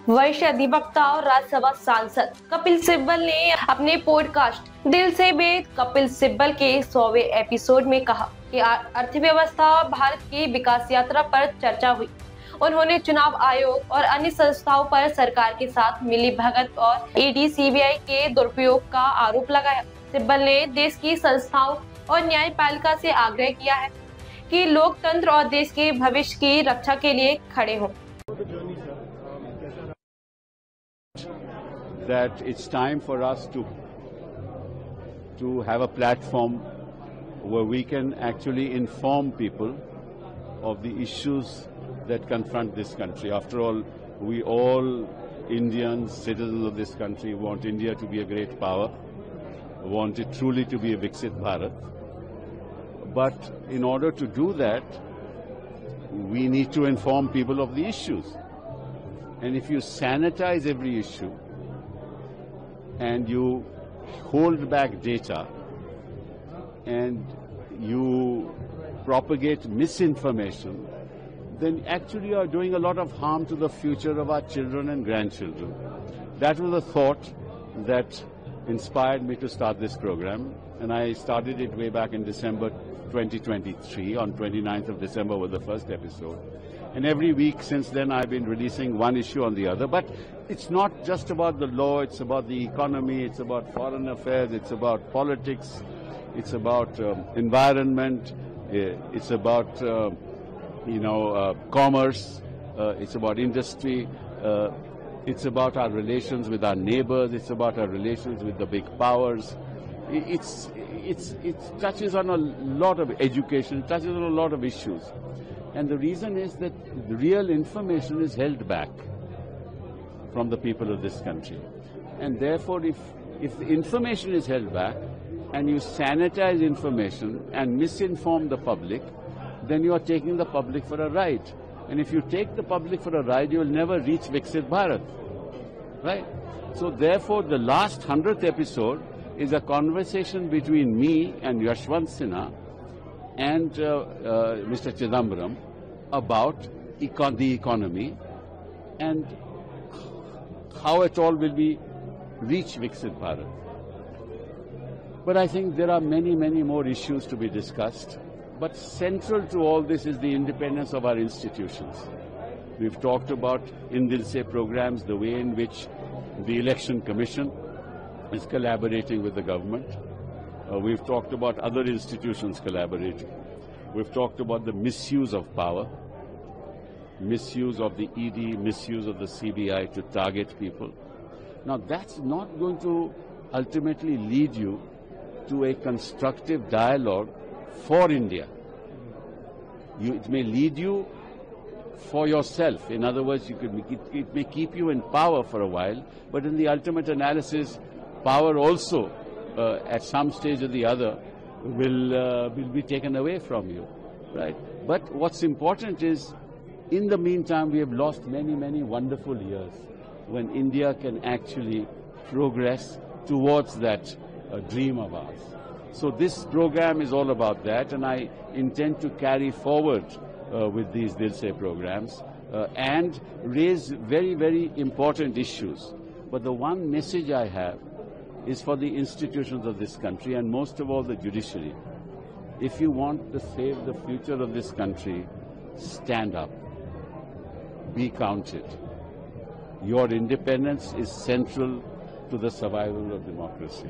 वरिष्ठ अधिवक्ता और राज्यसभा सांसद कपिल सिब्बल ने अपने पॉडकास्ट दिल से बेत कपिल सिब्बल के 100वें एपिसोड में कहा कि अर्थव्यवस्था और भारत की विकास यात्रा पर चर्चा हुई। उन्होंने चुनाव आयोग और अन्य संस्थाओं पर सरकार के साथ मिलीभगत और ईडी सीबीआई के दुरुपयोग का आरोप लगाया। सिब्बल ने देश की संस्थाओं और न्यायपालिका से आग्रह किया है कि लोकतंत्र और देश के भविष्य की रक्षा के लिए खड़े हों। That it's time for us to have a platform where we can actually inform people of the issues that confront this country. After all, we all Indians, citizens of this country, want India to be a great power, want it truly to be a Viksit Bharat. But in order to do that, we need to inform people of the issues. And if you sanitize every issue, and you hold back data, and you propagate misinformation, then actually you are doing a lot of harm to the future of our children and grandchildren. That was a thought that inspired me to start this program, and I started it way back in December 2023. On 29th of December was the first episode. And every week since then I've been releasing one issue on the other. But it's not just about the law, it's about the economy, it's about foreign affairs, it's about politics, it's about environment, it's about commerce, it's about industry, it's about our relations with our neighbors, it's about our relations with the big powers. It touches on a lot of education, it touches on a lot of issues. And the reason is that the real information is held back from the people of this country. And therefore, if the information is held back and you sanitize information and misinform the public, then you are taking the public for a ride. And if you take the public for a ride, you will never reach Viksit Bharat. Right? So therefore, the last 100th episode is a conversation between me and Yashwant Sinha and Mr. Chidambaram about the economy and how it all will be reach Viksit Bharat. But I think there are many, many more issues to be discussed. But central to all this is the independence of our institutions. We've talked about in Dil Se programs, the way in which the Election Commission is collaborating with the government. We've talked about other institutions collaborating. We've talked about the misuse of power, misuse of the ED, misuse of the CBI to target people. Now that's not going to ultimately lead you to a constructive dialogue for India. It may lead you for yourself. In other words, it may keep you in power for a while, but in the ultimate analysis, power also at some stage or the other will be taken away from you, right? But what's important is, in the meantime, we have lost many, many wonderful years when India can actually progress towards that dream of ours. So this program is all about that, and I intend to carry forward with these Dil Se programs and raise very, very important issues. But the one message I have is for the institutions of this country, and most of all the judiciary. If you want to save the future of this country, stand up. Be counted. Your independence is central to the survival of democracy.